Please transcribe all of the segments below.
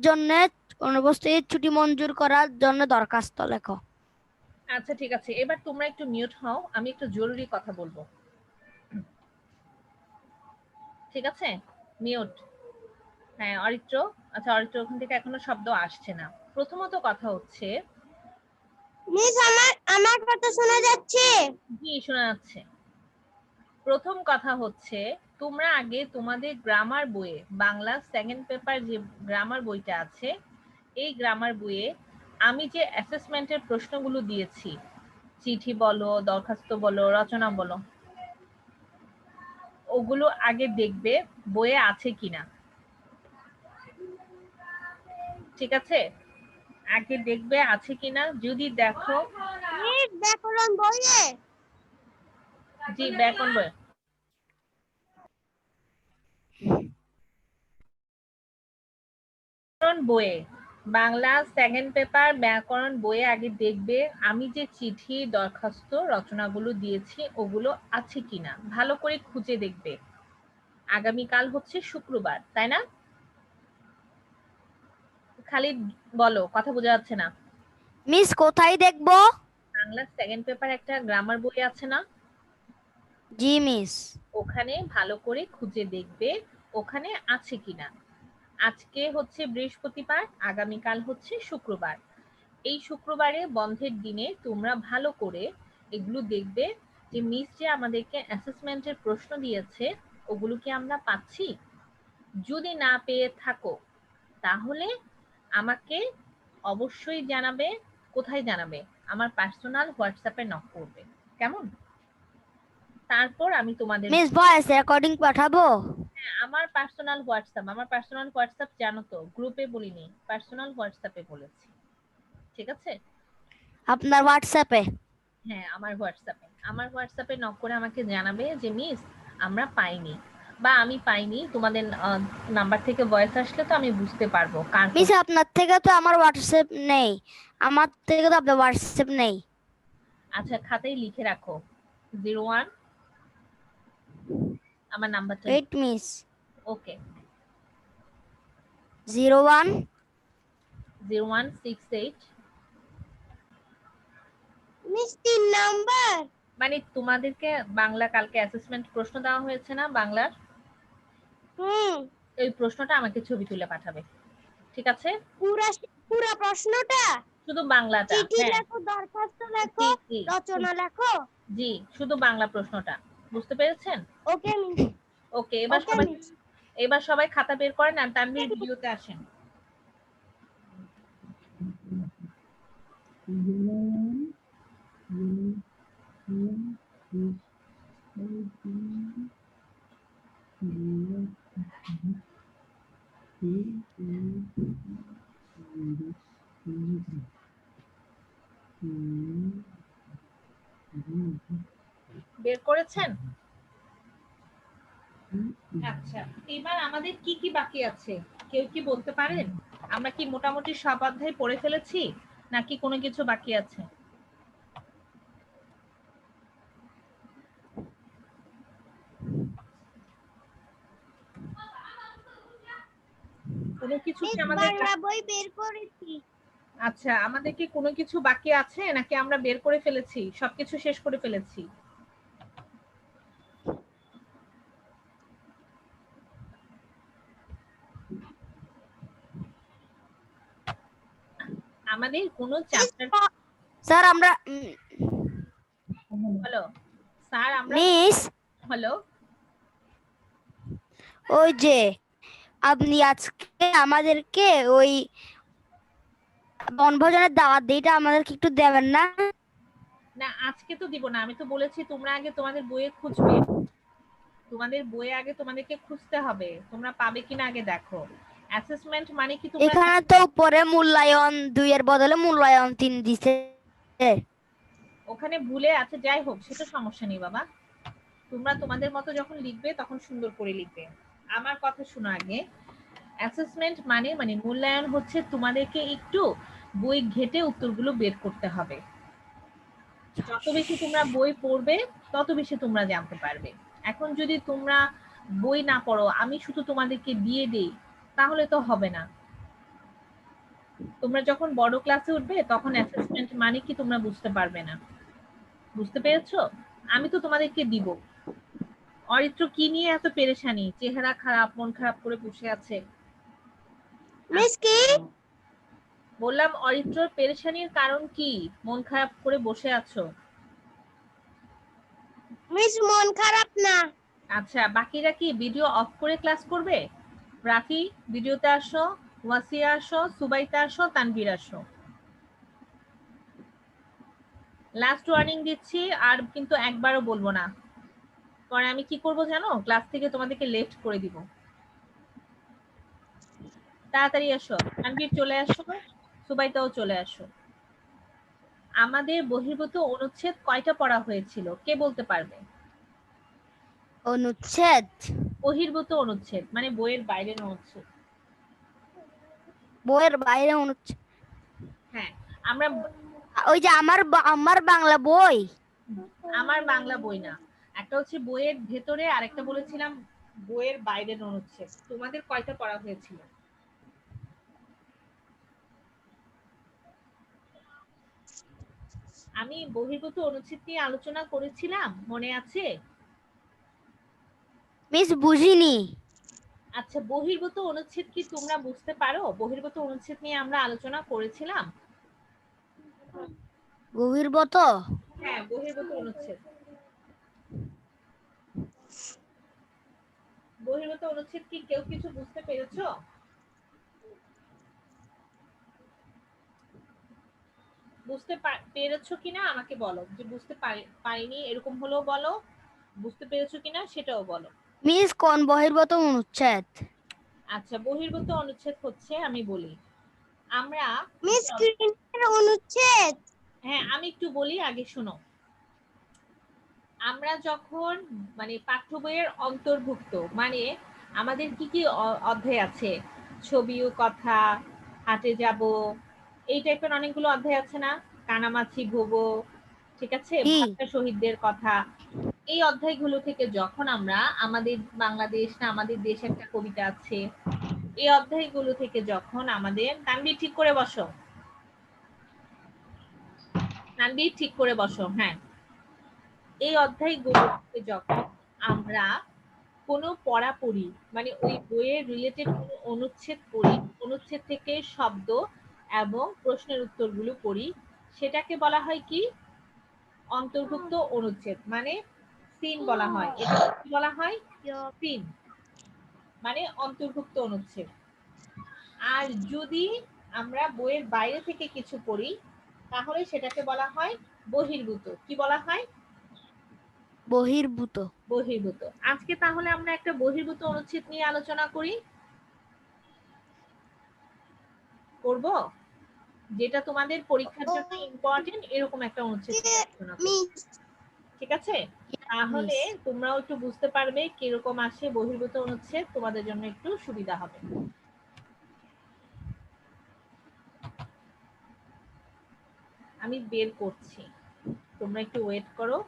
জন্য অনুপস্থিত ছুটি মঞ্জুর করার জন্য দরখাস্ত লেখো। আচ্ছা ঠিক আছে, এবার তোমরা একটু মিউট হও, আমি একটু জরুরি কথা বলবো। ঠিক আছে, মিউট। হ্যাঁ অরিত্র, আচ্ছা অরিত্র ওখান থেকে এখনো শব্দ আসছে না। প্রথমত কথা হচ্ছে, মিস আমার কথা শোনা যাচ্ছে? জি শোনা যাচ্ছে। প্রথম কথা হচ্ছে, তোমরা আগে তোমাদের গ্রামার বইয়ে, বাংলা সেকেন্ড পেপার যে গ্রামার বইটা আছে, এই গ্রামার বইয়ে আমি যে অ্যাসেসমেন্টের প্রশ্নগুলো দিয়েছি, চিঠি বলো, দরখাস্ত বলো, রচনা বলো, ওগুলো আগে দেখবে বইয়ে আছে কিনা। ঠিক আছে, আগে দেখবে আছে কিনা। যদি দেখো, মিস ব্যাকরণ বইয়ে? জি ব্যাকরণ বই, বইয়ে বাংলা সেকেন্ড পেপার ব্যাকরণ বইয়ে আগে দেখবে আমি যে চিঠি, দরখাস্ত, রচনাগুলো দিয়েছি ওগুলো আছে কিনা ভালো করে খুঁজে দেখবে। আগামীকাল হচ্ছে শুক্রবার, তাই না? খালি বলো, কথা বোঝা যাচ্ছে না। মিস কোথায় দেখবো? বাংলা সেকেন্ড পেপার একটা গ্রামার বই আছে না, জি মিস। ওখানে ভালো করে খুঁজে দেখবে ওখানে আছে কিনা। আজকে হচ্ছে বৃহস্পতিবার, আগামীকাল হচ্ছে শুক্রবার। এই শুক্রবারে বন্ধের দিনে তোমরা ভালো করে এগুলো দেখবে যে মিস যে আমাদেরকে অ্যাসেসমেন্টের প্রশ্ন দিয়েছে ওগুলো কি আমরা পাচ্ছি। যদি না পেয়ে থাকো তাহলে আমাকে অবশ্যই জানাবে। কোথায় জানাবে? আমার পার্সোনাল হোয়াটসঅ্যাপে নক করবে, কেমন? তারপর আমি তোমাদের, মিস ভয়েস রেকর্ডিং পাঠাবো? হ্যাঁ আমার পার্সোনাল হোয়াটসঅ্যাপ জানো তো, গ্রুপে বলিনি, পার্সোনাল হোয়াটসঅ্যাপে বলেছি। ঠিক আছে, আপনার হোয়াটসঅ্যাপে? হ্যাঁ আমার হোয়াটসঅ্যাপে নক করে আমাকে জানাবে যে মিস আমরা পাইনি, বা আমি পাইনি। তোমাদের নাম্বার থেকে ভয়েস আসলে তো আমি বুঝতে পারবো কার মিস আপনার থেকে তো আমার হোয়াটসঅ্যাপ নেই, আমার থেকে তো আপনার হোয়াটসঅ্যাপ নেই। আচ্ছা খাতায় লিখে রাখো 01, আমার নাম্বারটা। Wait miss. Okay, 01 0168, miss 3 number? মানে তোমাদেরকে বাংলা কালকে অ্যাসেসমেন্ট প্রশ্ন দেওয়া হয়েছে না বাংলার, এই প্রশ্নটা আমাকে ছবি তুলে পাঠাবে। ঠিক আছে, পুরা প্রশ্নটা? শুধু বাংলাটা, চিঠি হ্যাঁ লেখো, দরখাস্ত লেখো, জি রচনা লেখো? জি, শুধু বাংলা প্রশ্নটা। বুঝতে পেরেছেন? Okay miss. Okay, okay miss. এবার সবাই খাতা বের করেন আর তানভীর ভিডিওতে আসেন। বের করেছেন? আচ্ছা, এবার আমাদের কি কি বাকি আছে কেউ কি বলতে পারেন? আমরা কি মোটামুটি সব অধ্যায় পড়ে ফেলেছি নাকি কোনো কিছু বাকি আছে? কোনো কিছু কি আমাদের বাংলা বই বের করেছি। আচ্ছা, আমাদের কি কোনো কিছু বাকি আছে নাকি আমরা বের করে ফেলেছি, সবকিছু শেষ করে ফেলেছি? আমাদের কোনো চ্যাপ্টার, স্যার আমরা হ্যালো স্যার আমরা, মিস হ্যালো ওই যে আপনি আজকে আমাদেরকে ওই বনভোজনের দাওয়াত দিটা আমাদেরকে একটু দেবেন না? না আজকে তো দিব না, আমি তো বলেছি তোমরা আগে তোমাদের বইয়ে খুঁজবে, তোমাদের বইয়ে আগে তোমাদেরকে খুঁজতে হবে, তোমরা পাবে কিনা আগে দেখো। অ্যাসেসমেন্ট মানে কি তোমরা, এখানে তো উপরে মূল্যায়ন 2 এর বদলে মূল্যায়ন 3 দিছে। ওখানে ভুলে আছে, যাই হোক সেটা সমস্যা নেই বাবা, তোমরা তোমাদের মতো যখন লিখবে তখন সুন্দর করে লিখবে। আমার কথা শোনো আগে, অ্যাসেসমেন্ট মানে মানে মূল্যায়ন হচ্ছে তোমাদেরকে একটু বই ঘেটে উত্তরগুলো বের করতে হবে। যত বেশি তোমরা বই পড়বে তত বেশি তোমরা জানতে পারবে। এখন যদি তোমরা বই না পড়ো, আমি শুধু তোমাদেরকে দিয়ে দেই, তাহলে তো হবে না। তোমরা যখন বড় ক্লাসে উঠবে তখন অ্যাসেসমেন্ট মানে কি তোমরা বুঝতে পারবে না। বুঝতে পেরেছো? আমি তো তোমাদেরকে দিব। অরিত্র কি নিয়ে এত পেরেশানি? চেহারা খারাপ, মন খারাপ করে বসে আছে। মিস কি বললাম অরিত্রর পেরেশানির কারণ কি? মন খারাপ করে বসে আছো। মিস মন খারাপ না। আচ্ছা, বাকিরা কি ভিডিও অফ করে ক্লাস করবে? রাফি ভিডিওতে আসো, ওয়াসিয়া আসো, সুবাইতা আসো, তানভীর আসো। লাস্ট ওয়ার্নিং দিচ্ছি, আর কিন্তু একবারও বলবো না। পরে আমি কি করব জানো? ক্লাস থেকে তোমাদেরকে লেফট করে দিব। তাড়াতাড়ি আসো, তানভীর চলে আসো, সুবাইতাও চলে আসো। আমাদের বহির্ভূত অনুচ্ছেদ কয়টা পড়া হয়েছিল কে বলতে পারবে? অনুচ্ছেদ বহির্ভূত অনুচ্ছেদ মানে বইয়ের বাইরের অনুচ্ছেদ। বইয়ের বাইরে অনুচ্ছেদ হ্যাঁ, আমরা ওই যে আমার বাংলা বই। আমার বাংলা বই না, একটা হচ্ছে বইয়ের ভেতরে, আরেকটা বলেছিলাম বইয়ের বাইরের অনুচ্ছেদ। তোমাদের কয়টা পড়া হয়েছিল? আমি বহির্ভূত অনুচ্ছেদ নিয়ে আলোচনা করেছিলাম, মনে আছে? মিস বুঝিনি। আচ্ছা, বহির্ভূত অনুচ্ছেদ কি তোমরা বুঝতে পারো? বহির্ভূত অনুচ্ছেদ নিয়ে আমরা আলোচনা করেছিলাম। বহির্ভূত হ্যাঁ, বহির্ভূত অনুচ্ছেদ। বহির্ভূত অনুচ্ছেদ কি কেউ কিছু বুঝতে পেরেছো? বুঝতে পেরেছো কিনা আমাকে বলো, যে বুঝতে পারিনি এরকম হলেও বলো, বুঝতে পেরেছো কিনা সেটাও বলো। মিস কোন বহির্ভূত অনুচ্ছেদ? আচ্ছা, বহির্ভূত অনুচ্ছেদ হচ্ছে, আমি বলি, আমরা মিস স্ক্রিনের অনুচ্ছেদ। হ্যাঁ আমি একটু বলি, আগে শোনো। আমরা যখন মানে পাঠ্য বইয়ের অন্তর্ভুক্ত মানে আমাদের কি কি অধ্যায় আছে? ছবি ও কথা, হাটে যাব, এই টাইপের অনেকগুলো অধ্যায় আছে না? কানামাছি ভোবো, ঠিক আছে, কি ভাষা শহীদদের কথা। এই অধ্যায়গুলো থেকে যখন আমরা আমাদের বাংলাদেশ না আমাদের দেশ একটা কবিতা আছে, এই অধ্যায়গুলো থেকে যখন আমাদের, তানভীর ঠিক করে বসো, তানভীর ঠিক করে বসো, হ্যাঁ, এই অধ্যায়গুলো থেকে যখন আমরা কোনো পড়া পড়ি মানে ওই বইয়ের রিলেটেড কোনো অনুচ্ছেদ পড়ি, অনুচ্ছেদ থেকে শব্দ এবং প্রশ্নের উত্তরগুলো পড়ি, সেটাকে বলা হয় কি? অন্তর্ভুক্ত অনুচ্ছেদ, মানে সিন বলা হয়। এটা কি বলা হয়? সিন মানে অন্তর্ভুক্ত অনুচ্ছেদ। আর যদি আমরা বইয়ের বাইরে থেকে কিছু পড়ি তাহলে সেটাকে বলা হয় বহির্ভূত। কি বলা হয়? বহির্ভূত। বহির্ভূত। আজকে তাহলে আমরা একটা বহির্ভূত অনুচ্ছেদ নিয়ে আলোচনা করি, করব, যেটা তোমাদের পরীক্ষার জন্য ইম্পর্টেন্ট, এরকম একটা অনুচ্ছেদ নিয়ে আলোচনা করব। মিস ঠিক আছে? তাহলে তোমরাও একটু বুঝতে পারবে কিরকম আসে বহির্ভূত অনুচ্ছেদ, তোমাদের জন্য একটু সুবিধা হবে। আমি বের করছি, তোমরা একটু ওয়েট করো।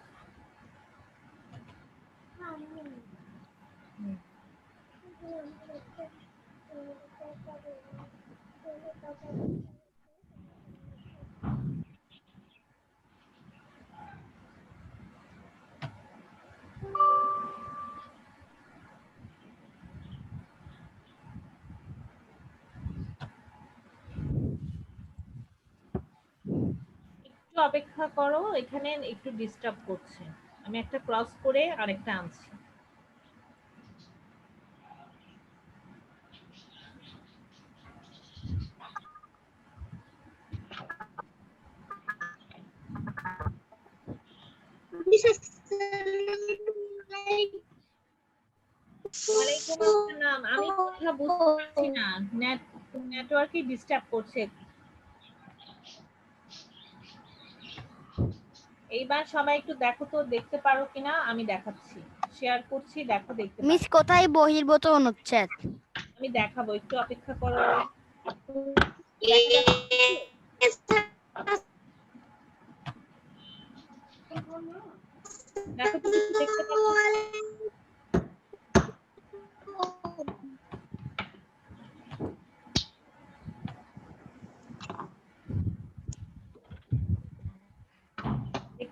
একটু অপেক্ষা করো, এখানে একটু ডিস্টার্ব করছে। আমি একটা ক্রস করে আরেকটা আনছি। মিস ওয়ালাইকুম আসসালাম। আমি কথা বুঝতে পারছি না, নেটওয়ার্কে ডিস্টার্ব করছে। এইবার সবাই একটু দেখো তো, দেখতে পারো কিনা। আমি দেখাচ্ছি, শেয়ার করছি, দেখো দেখতে মিস পারো। কোথায় বহির্ভূত অনুচ্ছেদ? আমি দেখাবো, একটু অপেক্ষা করো। দেখা যাচ্ছে? দেখো তো কিছু দেখতে পাচ্ছ?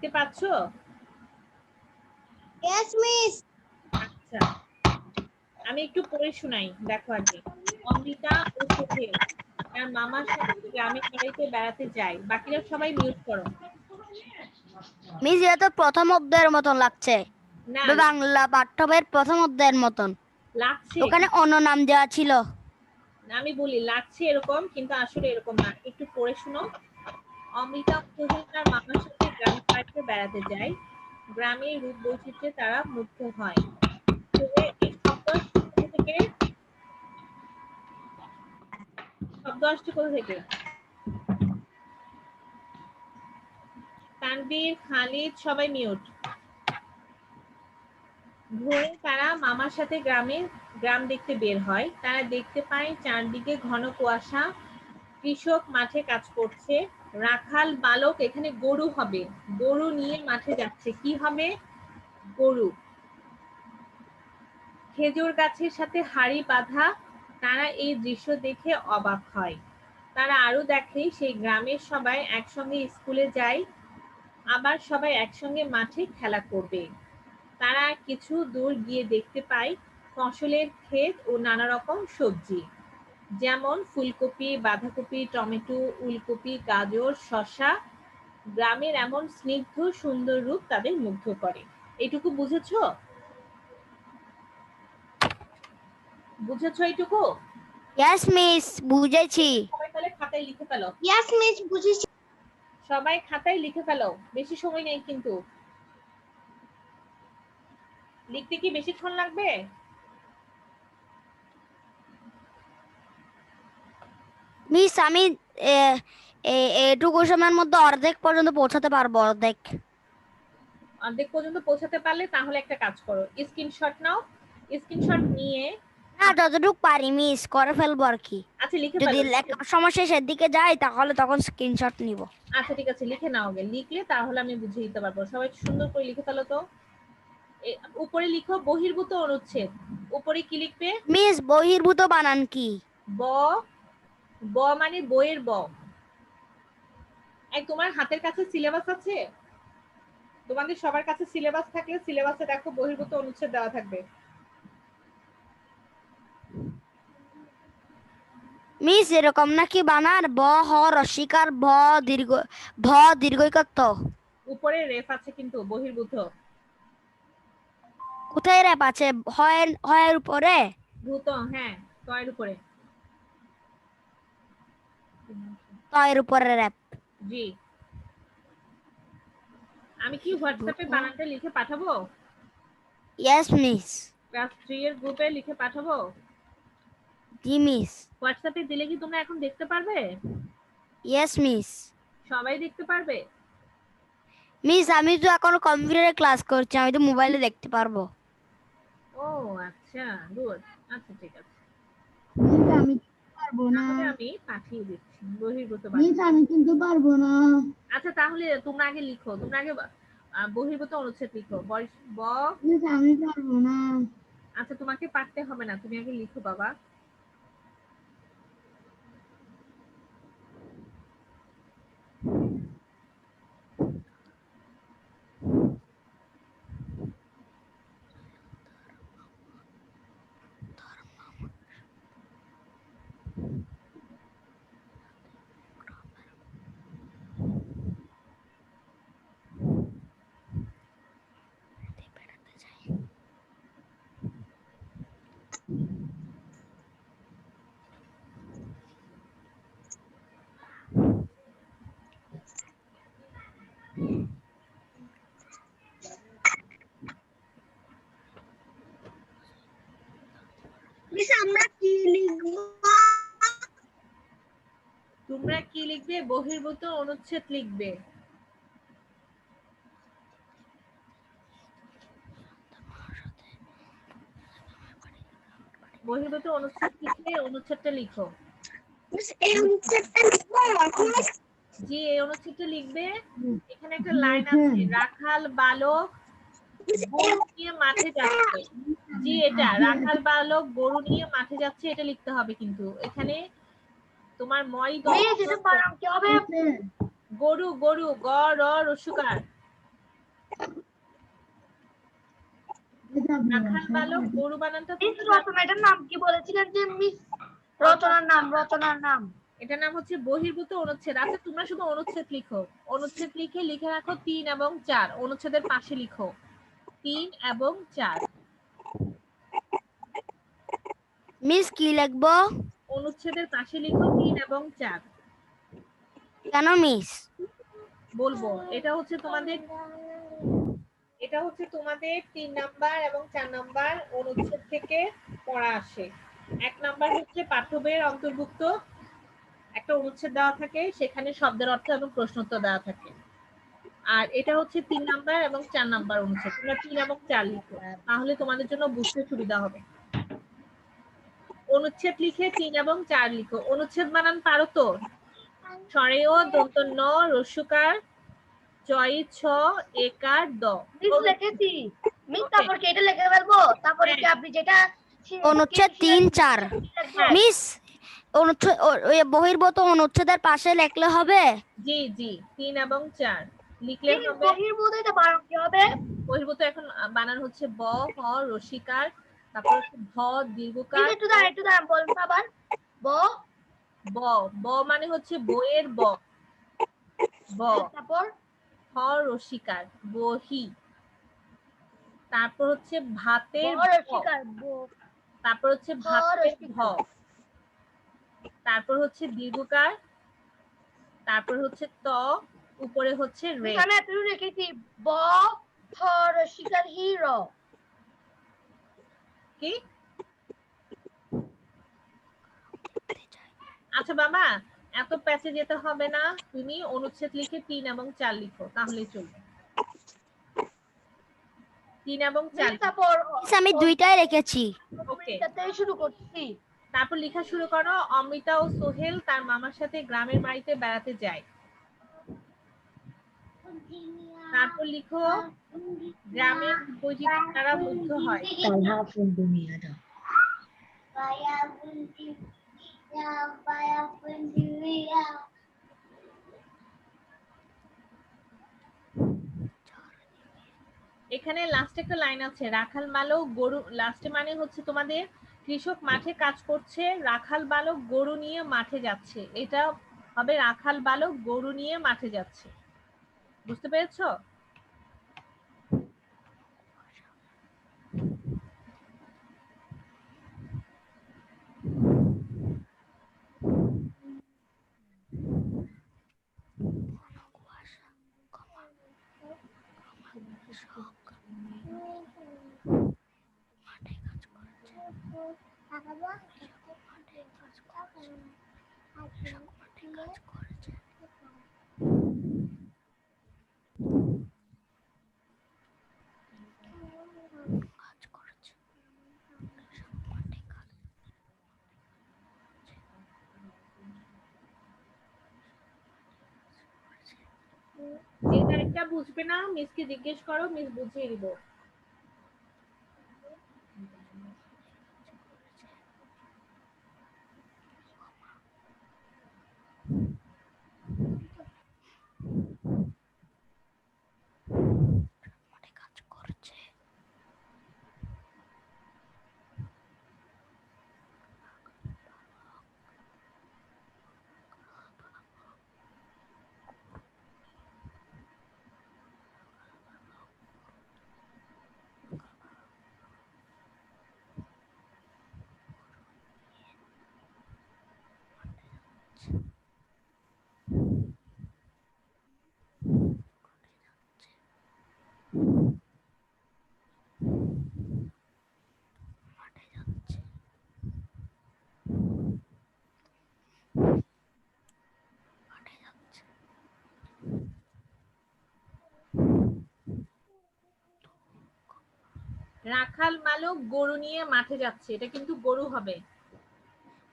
দেখতে পাচ্ছো? Yes, miss. আচ্ছা, আমি একটু পড়ে শোনাই, দেখো আগে। অমৃতা ও সোহেল তার মামার সাথে গ্রামের বাড়িতে বেড়াতে যায়। বাকিরা সবাই মিউট করো। মিস এটা তো প্রথম অধ্যায়ের মতন লাগছে, না, বাংলা পাঠ্যবইয়ের প্রথম অধ্যায়ের মতন। লাগছে, ওখানে অন্য নাম দেওয়া ছিল। আমি বলি লাগছে এরকম, কিন্তু আসলে এরকম না। একটু পড়ে শুনো। অমৃতা ও সোহেল তার মামার সাথে গ্রামের বাড়িতে বেড়াতে যায়। গ্রামের রূপ বৈচিত্র্যে তারা মুগ্ধ হয়। এই শব্দ আসছে কোথা থেকে? শব্দ আসছে কোথা থেকে? তানভীর, খালিদ সবাই মিউট। ভোরে তারা মামার সাথে গ্রাম দেখতে বের হয়। তারা দেখতে পায় চারদিকে ঘন কুয়াশা। কৃষক মাঠে কাজ করছে। রাখাল বালক, এখানে গরু হবে, গরু নিয়ে মাঠে যাচ্ছে। কি হবে? গরু। খেজুর গাছের সাথে হাড়ি বাঁধা। তারা এই দৃশ্য দেখে অবাক হয়। তারা আরো দেখে সেই গ্রামের সবাই একসঙ্গে স্কুলে যায়, আবার সবাই একসঙ্গে মাঠে খেলা করবে। তারা কিছু দূর গিয়ে দেখতে পায় ফসলের ক্ষেত ও নানা রকম সবজি, যেমন ফুলকপি, বাঁধাকপি, টমেটো, উলকপি, গাজর, শসা। গ্রামের এমন স্নিগ্ধ সুন্দর রূপ তাদের মুগ্ধ করে। এইটুকু বুঝেছো? বুঝেছো এইটুকু? ইয়েস মিস, বুঝেছি। সবাই তাহলে খাতায় লিখে ফেলো। Yes, miss. বুঝেছি। সবাই খাতায় লিখে ফেলো, বেশি সময় নেই কিন্তু। লিখতে কি বেশিক্ষণ লাগবে? মিস আমি এটুকু সময়ের মধ্যে অর্ধেক পর্যন্ত পৌঁছাতে পারবো, অর্ধেক। অর্ধেক পর্যন্ত পৌঁছাতে পারলে তাহলে একটা কাজ করো, স্ক্রিনশট নাও। স্ক্রিনশট নিয়ে না, যতটুকু পারি মিস করে ফেলবো আর কি। আচ্ছা লিখে যদি ফেলো। লেখার সময় শেষের দিকে যায় তাহলে তখন স্ক্রিনশট নিব। আচ্ছা ঠিক আছে, লিখে নাও আগে। লিখলে তাহলে আমি বুঝিয়ে দিতে পারবো। সবাই সুন্দর করে লিখে ফেলো তো। উপরে লিখো বহির্ভূত অনুচ্ছেদ। উপরে কি লিখবে? মিস বহির্ভূত বানান কি? ব, ব মানে বইয়ের ব। তোমার হাতের কাছে সিলেবাস আছে? তোমাদের সবার কাছে সিলেবাস থাকলে সিলেবাসে দেখো বহির্ভূত অনুচ্ছেদ দেওয়া থাকবে। মিস এরকম নাকি বানান? ব হ রসিকার ভ দীর্ঘইকত্ব। উপরে রেফ আছে কিন্তু বহির্ভূত। কোথায় রেপ আছে? হয়ের উপরে? ভূত, হ্যাঁ, তয়ের উপরে। তয়ের উপরে রেপ। জি। আমি কি হোয়াটসঅ্যাপে বানানটা লিখে পাঠাবো? Yes miss. ক্লাস 3 এর গ্রুপে লিখে পাঠাবো? জি মিস। হোয়াটসঅ্যাপে দিলে কি তোমরা এখন দেখতে পারবে? Yes miss. সবাই দেখতে পারবে? মিস আমি তো এখন কম্পিউটারে ক্লাস করছি, আমি তো মোবাইলে দেখতে পারবো। ও আচ্ছা, গুড। আচ্ছা ঠিক আছে, মিস আমি পারবো না। তাহলে আমি পাঠিয়ে দিচ্ছি বহির্ভূত মিস বানান। আমি কিন্তু পারবো না। আচ্ছা তাহলে তোমরা আগে লিখো, তোমরা আগে বহির্ভূত অনুচ্ছেদ লিখো। ব। মিস আমি পারবো না। আচ্ছা তোমাকে পারতে হবে না, তুমি আগে লিখো বাবা। মিস আমরা কি লিখবো? তোমরা কি লিখবে? বহির্ভূত অনুচ্ছেদ লিখবে। বহির্ভূত অনুচ্ছেদ লিখলে অনুচ্ছেদটা লিখো। মিস এই অনুচ্ছেদটা লিখবো? জি, এই অনুচ্ছেদটা লিখবে। এখানে একটা লাইন আছে, রাখাল বালক গরু নিয়ে মাঠে যাচ্ছে। জি, এটা রাখাল বালক গরু নিয়ে মাঠে যাচ্ছে, এটা লিখতে হবে। কিন্তু এখানে তোমার মই মিস এটা বানান কি হবে? গরু, গরু, গ র রসুকার। থাকবো না, রাখাল বালক গরু বানানটা মিস তোমরা রচনা, এটার নাম কি বলেছিলেন যে মিস? রচনার নাম এটার নাম হচ্ছে বহির্ভূত অনুচ্ছেদ। আচ্ছা তোমরা শুধু অনুচ্ছেদ লিখো, অনুচ্ছেদ লিখে রাখো 3 এবং 4, অনুচ্ছেদের পাশে লিখো 3 এবং 4। মিস কি লিখবো? অনুচ্ছেদের পাশে লিখো 3 এবং 4। কেন মিস? বলবো এটা হচ্ছে তোমাদের 3 নাম্বার এবং 4 নাম্বার অনুচ্ছেদ থেকে পড়া আসে। 1 নাম্বার হচ্ছে পাঠ্য বইয়ের অন্তর্ভুক্ত একটা অনুচ্ছেদ দেওয়া থাকে, সেখানে শব্দের অর্থ এবং প্রশ্নোত্তর দেওয়া থাকে। আর এটা হচ্ছে 3 নাম্বার এবং 4 নাম্বার অনুচ্ছেদ। তোমরা 3 এবং 4 লিখো, তাহলে তোমাদের জন্য বুঝতে সুবিধা হবে। অনুচ্ছেদ লিখে 3 এবং 4 লিখো। অনুচ্ছেদ বানান পারো তো? স্বরেয় দন্ত ন রস্যকার চয় ছ একার দ। মিস লিখেছি। মিস তারপর কি এটা লিখে ফেলবো? তারপরে কি আপনি যেটা অনুচ্ছেদ 3, 4 মিস অনুচ্ছেদ ওই বহির্ভূত অনুচ্ছেদের পাশে লিখলে হবে? জি জি 3 এবং 4 লিখলে হবে। বহির্ভূত এটা বানান কি হবে? বহির্ভূত এখন বানান হচ্ছে ব হ রসিকার, তারপর হচ্ছে ভ দীর্ঘকার। একটু দাঁড়ান বলুন আবার। ব ব ব মানে হচ্ছে বইয়ের ব, ব তারপর হ রসিকার বহি, তারপর হচ্ছে ভাতের ভ, রসিকার তারপর হচ্ছে ভাতের ভ, রসিকার। তারপর হচ্ছে দীর্ঘকার, তারপর হচ্ছে ত, উপরে হচ্ছে রে। আমি এতটুকু রেখেছি ব হ রসিকার হির। কি? আচ্ছা বাবা এত প্যাচে যেতে হবে না, তুমি অনুচ্ছেদ লিখে 3 এবং 4 লিখো তাহলেই চলবে। 3 এবং 4 তারপর মিস আমি দুইটাই রেখেছি। ওকে, শুরু করছি। তারপর লেখা শুরু করো। অমৃতা ও সোহেল তার মামার সাথে গ্রামের বাড়িতে বেড়াতে যায়। তারপর লিখো গ্রামের বৈচিত্র্যে তারা মুগ্ধ হয়। এখানে লাস্টে একটা লাইন আছে, রাখাল বালক গরু, লাস্টে মানে হচ্ছে তোমাদের কৃষক মাঠে কাজ করছে, রাখাল বালক গরু নিয়ে মাঠে যাচ্ছে, এটা হবে রাখাল বালক গরু নিয়ে মাঠে যাচ্ছে। বুঝতে পেরেছো? যে লাইনটা বুঝবে না মিসকে জিজ্ঞেস করো, মিস বুঝিয়ে দিব। রাখাল বালক গরু নিয়ে মাঠে যাচ্ছে, এটা কিন্তু গরু হবে।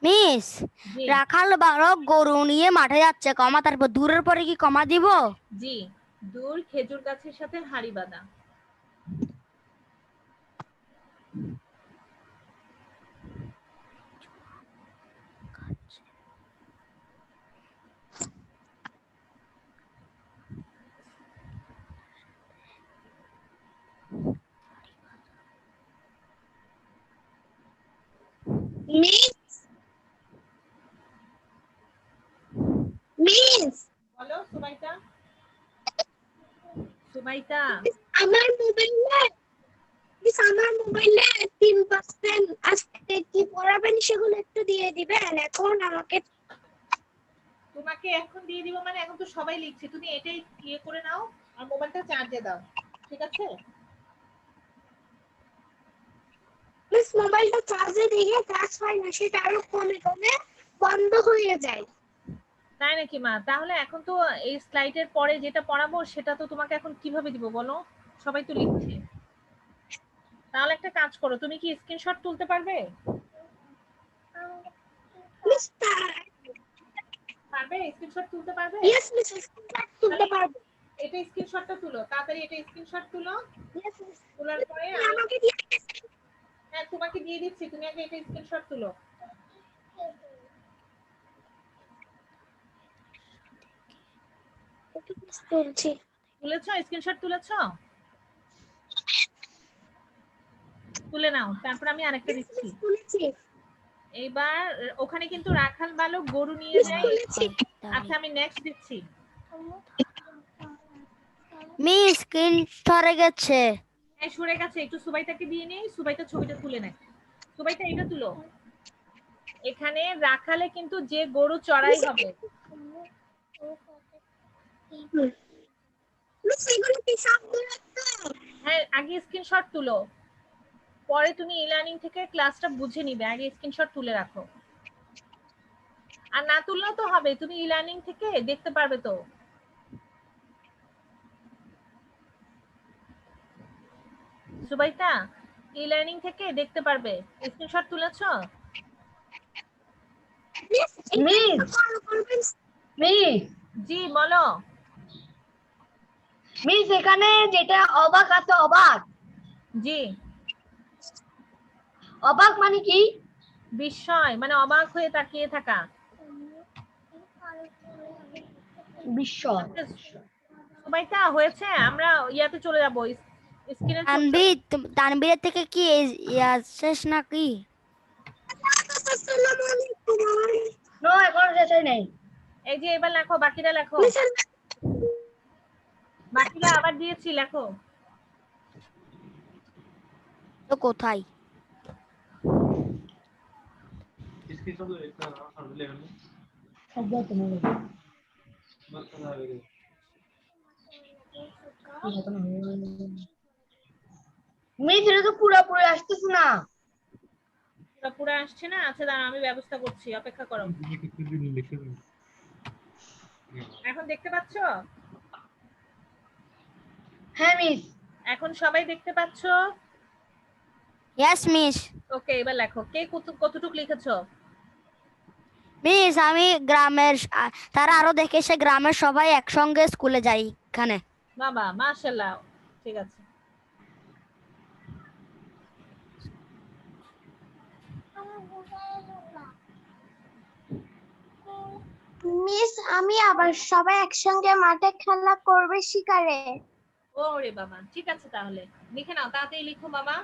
মিস জি রাখাল বালক গরু নিয়ে মাঠে যাচ্ছে, কমা তারপর দূরের পরে কি কমা দিব? জি, দূর খেজুর গাছের সাথে হাড়ি বাঁধা। মিস মিস বলো সুমাইতা। সুমাইতা আমার মোবাইলে 3% আজকে কি পড়াবেন সেগুলো একটু দিয়ে দিবেন এখন আমাকে। তোমাকে এখন দিয়ে দিব মানে এখন তো সবাই লিখছে, তুমি এটাই ইয়ে করে নাও আর মোবাইলটা চার্জে দাও, ঠিক আছে? মিস মোবাইলটা চার্জে দিয়ে কাজ হয় না, সেটা আরো কমে কমে বন্ধ হয়ে যায়। তাই নাকি মা? তাহলে এখন তো এই স্লাইডের পরে যেটা পড়াবো সেটা তো তোমাকে এখন কিভাবে দিব বলো, সবাই তো লিখছে। তাহলে একটা কাজ করো, তুমি কি স্ক্রিনশট তুলতে পারবে? মিস পারবে? স্ক্রিনশট তুলতে পারবে? ইয়েস মিস তুলতে পারবো। এটা স্ক্রিনশটটা তুলো তাড়াতাড়ি, এটা স্ক্রিনশট তুলো। ইয়েস মিস তোলার পরে আমি আমাকে দিয়ে হ্যাঁ তোমাকে দিয়ে দিচ্ছি, তুমি আগে এটা স্ক্রিনশট তুলো। তুলছি। তুলেছো? স্ক্রিনশট তুলেছো? তুলে নাও, তারপর আমি আরেকটা দিচ্ছি। তুলেছি এইবার ওখানে কিন্তু রাখাল বালক গরু নিয়ে যায়। তুলেছি। আচ্ছা আমি নেক্সট দিচ্ছি। মিস স্ক্রিন সরে গেছে। হ্যাঁ সরে গেছে, একটু সুবাইতাকে দিয়ে নেই, সুবাইতা ছবিটা তুলে নেয়। সুবাইতা এটা তুলো। এখানে রাখালে কিন্তু যে গরু চড়াই হবে। মিস এগুলো কি সবগুলো তো? হ্যাঁ আগে স্ক্রিনশট তুলো, পরে তুমি ই-লার্নিং থেকে ক্লাসটা বুঝে নিবে, আগে স্ক্রিনশট তুলে রাখো। আর না তুললেও তো হবে, তুমি ই-লার্নিং থেকে দেখতে পারবে তো। সুবাইতা ই-লার্নিং থেকে দেখতে পারবে। স্ক্রিনশট তুলেছো? মিস মিস জি বলো। মিস এখানে যেটা অবাক আছে, অবাক জি অবাক মানে কি? বিস্ময় মানে অবাক হয়ে তাকিয়ে থাকা। বিস্ময়। সুবাইতা হয়েছে, আমরা ইয়াতে চলে যাব, স্ক্রিনে। তানভীর তানভীরের থেকে কি ইয়া শেষ নাকি? নো এখন শেষ নেই। এই যে এবার লেখো, বাকিরা লেখো, বাকিরা আবার দিয়েছি লেখো। তো কোথায়? মিস এটা তো পুরোপুরি আসতেছে না। পুরো আসছে না? আচ্ছা দাঁড়াও আমি ব্যবস্থা করছি, অপেক্ষা করো। এখন দেখতে পাচ্ছো? হ্যাঁ মিস এখন সবাই দেখতে পাচ্ছো? Yes miss. ওকে এবার লেখো, কে কতটুকু লিখেছো? মিস আমি গ্রামের তারা আরো দেখেছে গ্রামের সবাই একসঙ্গে স্কুলে যাই এখানে। বাবা মাশাআল্লাহ, ঠিক আছে। মিস আমি আবার সবাই একসঙ্গে মাঠে খেলা করবে শিকারে। ওরে বাবা, ঠিক আছে তাহলে লিখে নাও, তাড়াতাড়ি লিখো বাবা।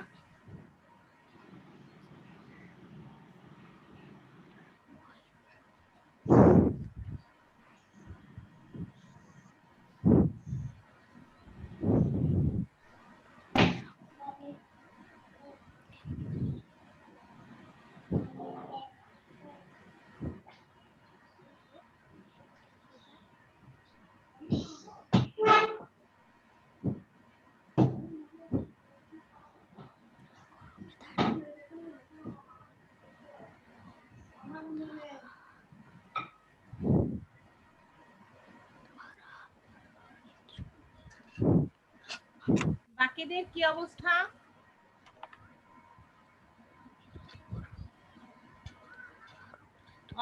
বাকিদের কি অবস্থা?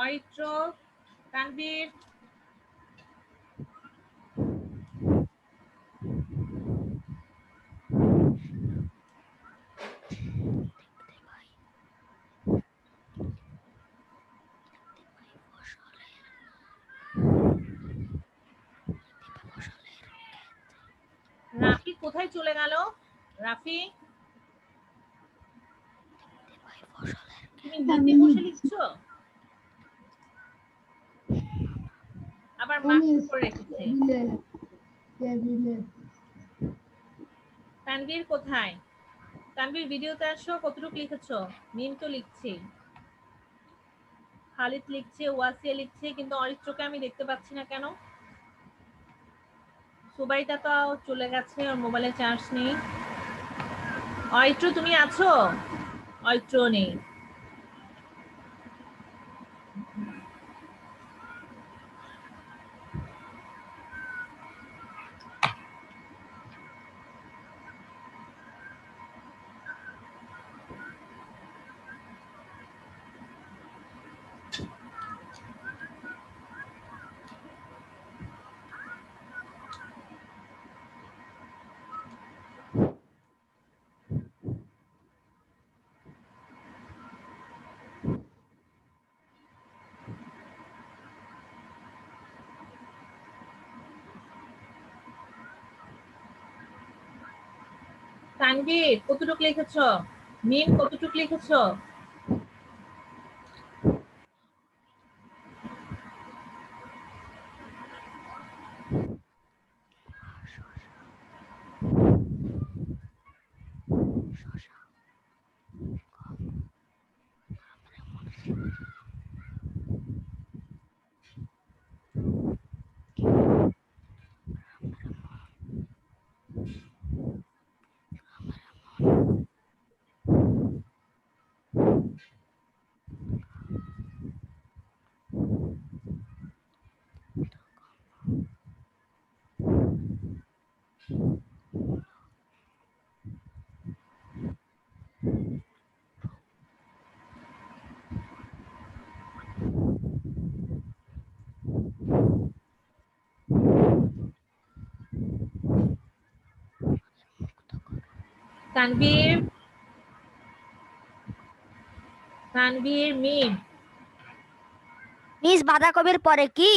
অরিত্র, তানভীর, রাফি কোথায় চলে গেল? রাফি তুমি তুমি নিতে বসে লিখছো, আবার মার্ক করে রেখেছে। টেবিলে তানভীর কোথায়? তানভীর ভিডিওতে আসো, কতটুকু লিখেছো? মিম তো লিখছি, খালিদ লিখছে, ওয়াসিয়া লিখছে, কিন্তু অরিত্রকে আমি দেখতে পাচ্ছি না কেন? সুবাইদা তো চলে গেছে, ওর মোবাইলে চার্জ নেই। অরিত্র তুমি আছো? অরিত্র নেই। তানভীর কতটুকু লিখেছো? মিম কতটুকু লিখেছো? তানভীর, তানভীর, মিম। মিস বাঁধাকপির পরে কি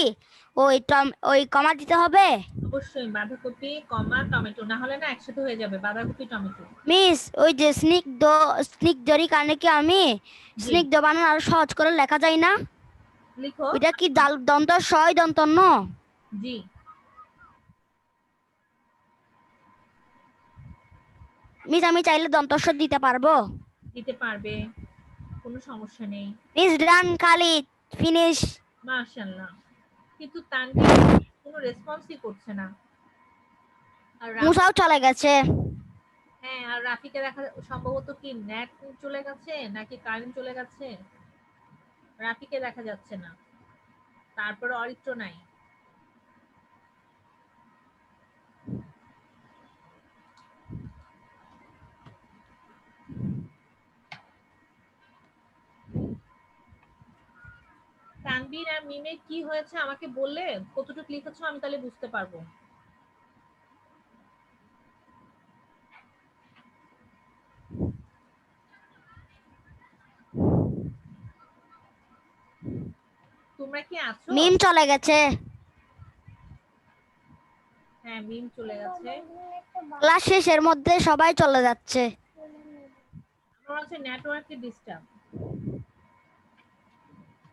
ওই কমা দিতে হবে? অবশ্যই বাঁধাকপি কমা টমেটো, না হলে না একসাথে হয়ে যাবে বাঁধাকপি টমেটো। মিস ওই যে স্নিগ্ধরি কারণে কি আমি জি, স্নিগ্ধ বানানো আরো সহজ করে লেখা যায় না? লিখো। ওইটা কি দন্ত সয় দন্ত ন? জি, মিস আমি চাইলে দন্তস্ব দিতে পারবো? দিতে পারবে, কোনো সমস্যা নেই। মিস ডান খালিদ ফিনিশ। মাশাআল্লাহ। কিন্তু তানভীর কোনো রেসপন্সই করছে না। আর মুসাও চলে গেছে। হ্যাঁ, আর রাফিকে দেখা সম্ভবত কি নেট চলে গেছে নাকি কারেন্ট চলে গেছে, রাফিকে দেখা যাচ্ছে না। তারপরে অরিত্র নাই। তানভীর আর মিমের কি হয়েছে আমাকে বললে কতটুকু লিখেছো আমি তাহলে বুঝতে পারবো। তোমরা কি আছো? মিম চলে গেছে। হ্যাঁ, মিম চলে গেছে। ক্লাস শেষের মধ্যে সবাই চলে যাচ্ছে। আমার হচ্ছে নেটওয়ার্কের ডিস্টার্ব।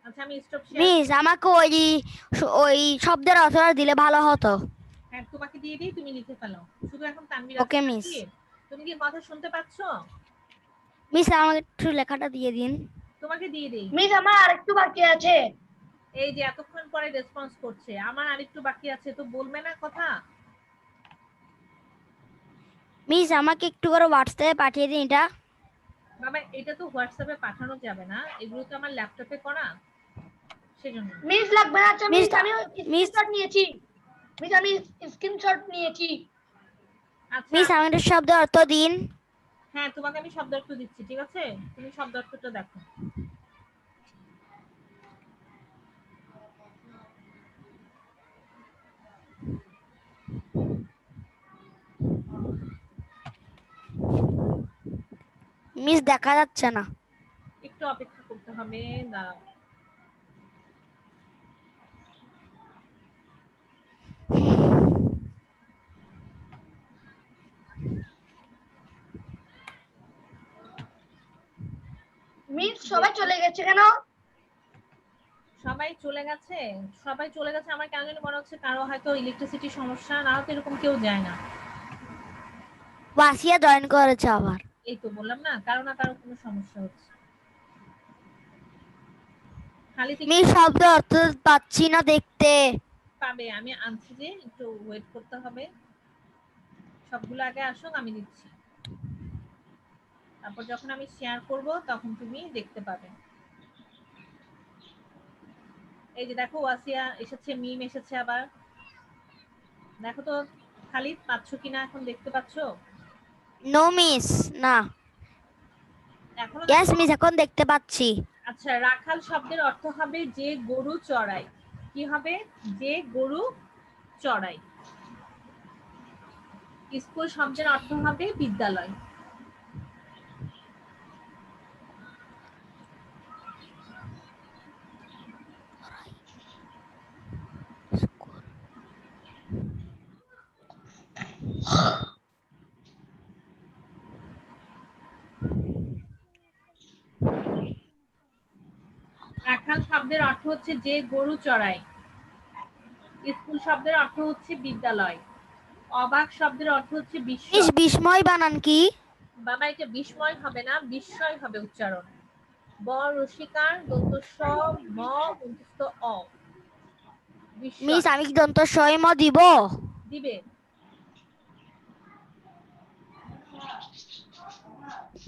আচ্ছা, আমি স্টপ শেয়ার। মিস আমাকে ওই শব্দের অর্থটা দিলে ভালো হতো। হ্যাঁ, তোমাকে দিয়ে দিই, তুমি লিখে ফেলো। শুধু এখন তানভীর আছে। ওকে মিস। তানভীর, তুমি কি কথা শুনতে পাচ্ছ? মিস আমাকে একটু লেখাটা দিয়ে দিন। তোমাকে দিয়ে দিই। মিস আমার আরেকটু বাকি আছে। এই যে এতক্ষণ পরে রেসপন্স করছে, আমার আরেকটু বাকি আছে, তো বলবে না কথা? মিস আমাকে একটু করে হোয়াটসঅ্যাপে পাঠিয়ে দিন এটা। বাবা, এটা তো হোয়াটসঅ্যাপে পাঠানো যাবে না, এগুলো তো আমার ল্যাপটপে করা, সেজন্য। মিস লাগবে না। আচ্ছা মিস মিস আমি মিস স্ক্রিনশট নিয়েছি। মিস আমি স্ক্রিনশট নিয়েছি। আচ্ছা, মিস আমাকে শব্দের অর্থ দিন। হ্যাঁ, তোমাকে আমি শব্দার্থ দিচ্ছি, ঠিক আছে? তুমি শব্দার্থটা দেখো। মিস দেখা যাচ্ছে না। একটু অপেক্ষা করতে হবে, দাঁড়াও। মিস সবাই চলে গেছে কেন? সবাই চলে গেছে, সবাই চলে গেছে। আমার কেন জানি মনে হচ্ছে কারো হয়তো ইলেকট্রিসিটি সমস্যা, না হয়তো এরকম কেউ যায় না। ওয়াসিয়া জয়েন করেছে আবার। এই তো বললাম না, কারো না কারো কোনো সমস্যা হচ্ছে। খালি মিস শব্দ অর্থ পাচ্ছি না দেখতে। পাবে, আমি আনছি, যে একটু ওয়েট করতে হবে। সবগুলো আগে আসুক, আমি দিচ্ছি। তারপর যখন আমি শেয়ার করব তখন তুমি দেখতে পাবে। এই যে দেখো ওয়াসিয়া এসেছে, মিম এসেছে আবার। দেখো তো খালিদ পাচ্ছ কিনা, এখন দেখতে পাচ্ছ? নো মিস, না। এখনো ইয়েস মিস, এখন দেখতে পাচ্ছি। আচ্ছা, রাখাল শব্দের অর্থ হবে যে গরু চড়ায়। কি হবে? যে গরু চড়ায়। স্কুল শব্দের অর্থ হবে বিদ্যালয়। রাখাল শব্দের অর্থ হচ্ছে যে গরু চড়ায়। স্কুল শব্দের অর্থ হচ্ছে বিদ্যালয়। অবাক শব্দের অর্থ হচ্ছে মিস বিস্ময়। বিস্ময় বানান কি? বাবা, এটা বিস্ময় হবে না, বিস্ময় হবে উচ্চারণ। ব রসিকার দন্ত স ম অন্তস্থ অ, মিস বিস্ময়। আমি কি দন্ত সইম দিব? দিবে।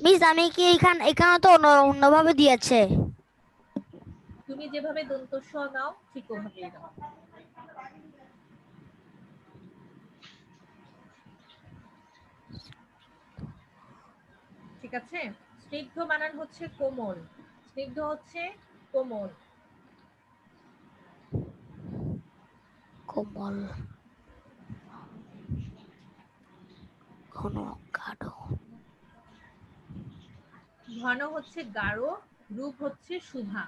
মিস আমি কি এখানে তো অন্যভাবে দিয়েছে। তুমি যেভাবে দন্ত স দাও ঠিক ওভাবেই দাও। ঠিক আছে। স্নিগ্ধ বানান হচ্ছে কোমল, স্নিগ্ধ হচ্ছে কোমল। কোমল, ঘন, গাঢ়। ঘন হচ্ছে গাঢ়, রূপ হচ্ছে শুভা।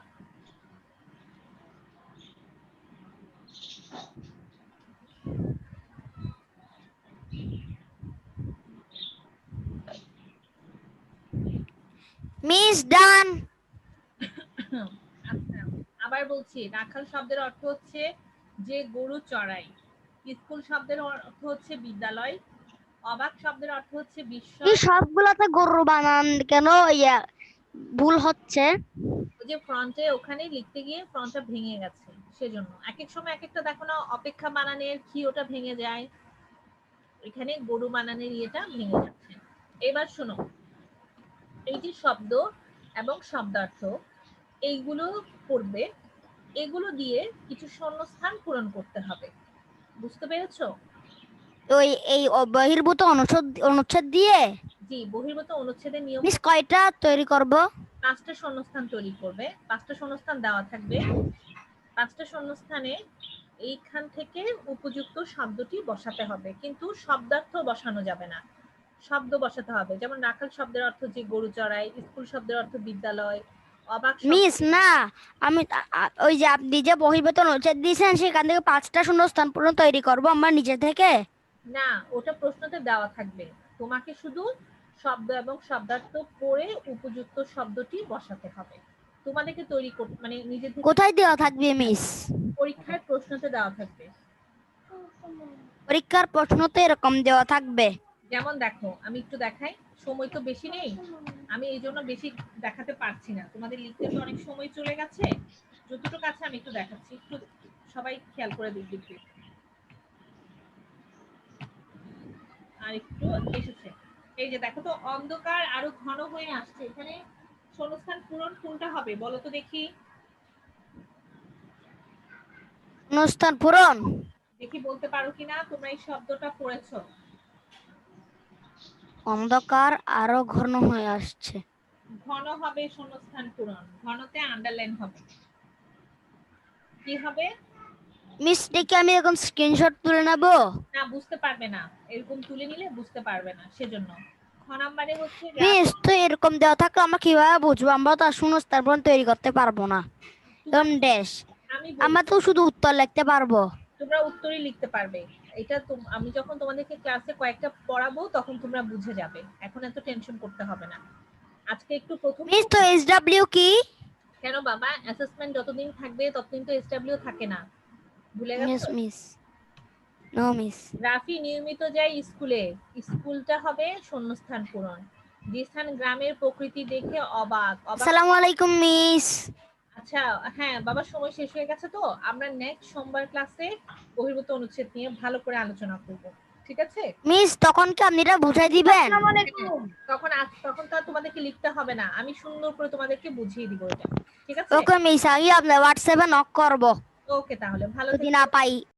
মিস ডান। আচ্ছা, আবার বলছি, রাখাল শব্দের অর্থ হচ্ছে যে গরু চড়ায়। স্কুল শব্দের অর্থ হচ্ছে বিদ্যালয়। অবাক শব্দের অর্থ হচ্ছে মিস বিস্ময়। সবগুলোতে গরু বানান কেন? ইয়া ভুল হচ্ছে। ওই যে ফ্রন্টে ওখানে লিখতে গিয়ে ফ্রন্টটা ভেঙে গেছে, সেজন্য এক এক সময় এক একটা দেখো না, অপেক্ষা বানানের কি ওটা ভেঙে যায়, এখানে গরু বানানের ইয়েটা ভেঙে যাচ্ছে। এবার শোনো, এই যে শব্দ এবং শব্দার্থ এইগুলো পড়বে, এগুলো দিয়ে কিছু শূন্যস্থান পূরণ করতে হবে। বুঝতে পেরেছো? ওই এই বহির্ভূত অনুচ্ছেদ দিয়ে। জি, বহির্ভূত অনুচ্ছেদের নিয়ম মিস কয়টা তৈরি করব? 5টা শূন্যস্থান তৈরি করবে। 5টা শূন্যস্থান দেওয়া থাকবে। 5টা শূন্যস্থানে এইখান থেকে উপযুক্ত শব্দটি বসাতে হবে, কিন্তু শব্দার্থ বসানো যাবে না, শব্দ বসাতে হবে। যেমন রাখাল শব্দের অর্থ যে গরু চড়ায়, স্কুল শব্দের অর্থ বিদ্যালয়, অবাক মিস শব্দ। না, আমি ওই যে আপনি যে বহির্ভূত অনুচ্ছেদ দিয়েছেন সেখান থেকে 5টা শূন্যস্থান পূরণ তৈরি করব আমার নিজে থেকে। না, ওটা প্রশ্নতে দেওয়া থাকবে, তোমাকে শুধু শব্দ এবং শব্দার্থ পড়ে উপযুক্ত শব্দটি বসাতে হবে। তোমাদেরকে তৈরি করতে মানে নিজে থেকে। কোথায় দেওয়া থাকবে মিস? পরীক্ষায় প্রশ্নতে দেওয়া থাকবে। পরীক্ষার প্রশ্ন তো এরকম দেওয়া থাকবে। যেমন দেখো, আমি একটু দেখাই, সময় তো বেশি নেই, আমি এই জন্য বেশি দেখাতে পারছি না, তোমাদের লিখতে তো অনেক সময় চলে গেছে। যতটুকু আছে আমি একটু দেখাচ্ছি, একটু সবাই খেয়াল করে দেখবে। আর একটু এসেছে, এই যে দেখো তো, অন্ধকার আরো ঘন হয়ে আসছে, এখানে শূন্যস্থান পূরণ কোনটা হবে বলো তো দেখি। শূন্যস্থান পূরণ দেখি বলতে পারো কিনা, তোমরা এই শব্দটা পড়েছো। অন্ধকার আরো ঘন হয়ে আসছে। ঘন হবে শূন্যস্থান পূরণ, ঘনতে আন্ডারলাইন হবে। কি হবে? মিস দেখি আমি এখন স্ক্রিনশট তুলে নেব। না, বুঝতে পারবে না, এরকম তুলে নিলে বুঝতে পারবে না, সেজন্য। খ নাম্বারে হচ্ছে মিস তো এরকম দেওয়া থাকলে আমরা কিভাবে বুঝবো? আমরা তো আর শূন্যস্থান পূরণ তৈরি করতে পারবো না। এরকম ড্যাশ আমি আমরা বলছি, তো শুধু উত্তর লিখতে পারবো। তোমরা উত্তরই লিখতে পারবে। এটা আমি যখন তোমাদেরকে ক্লাসে কয়েকটা পড়াবো তখন তোমরা বুঝে যাবে, এখন এত টেনশন করতে হবে না। আজকে একটু প্রথম মিস তো এসডব্লিউ কি? কেন বাবা, অ্যাসেসমেন্ট যতদিন থাকবে ততদিন তো এসডব্লিউ থাকে না, ভুলে ইয়েস গেছো? মিস। No miss. রাফি নিয়মিত যায় স্কুলে, স্কুলটা হবে শূন্যস্থান পূরণ। জিসান গ্রামের প্রকৃতি দেখে অবাক অবাক। আসসালামু আলাইকুম মিস। আচ্ছা হ্যাঁ বাবা, সময় শেষ হয়ে গেছে, তো আমরা নেক্সট সোমবার ক্লাসে বহির্ভূত অনুচ্ছেদ নিয়ে ভালো করে আলোচনা করব, ঠিক আছে? মিস তখন কি আপনি এটা বুঝাই দিবেন? তখন তো আর তোমাদেরকে লিখতে হবে না, আমি সুন্দর করে তোমাদেরকে বুঝিয়ে দিব এটা, ঠিক আছে? ওকে মিস, আমি আপনার হোয়াটসঅ্যাপে নক করব ওকে, তাহলে ভালো যদি থেকো। না পাই।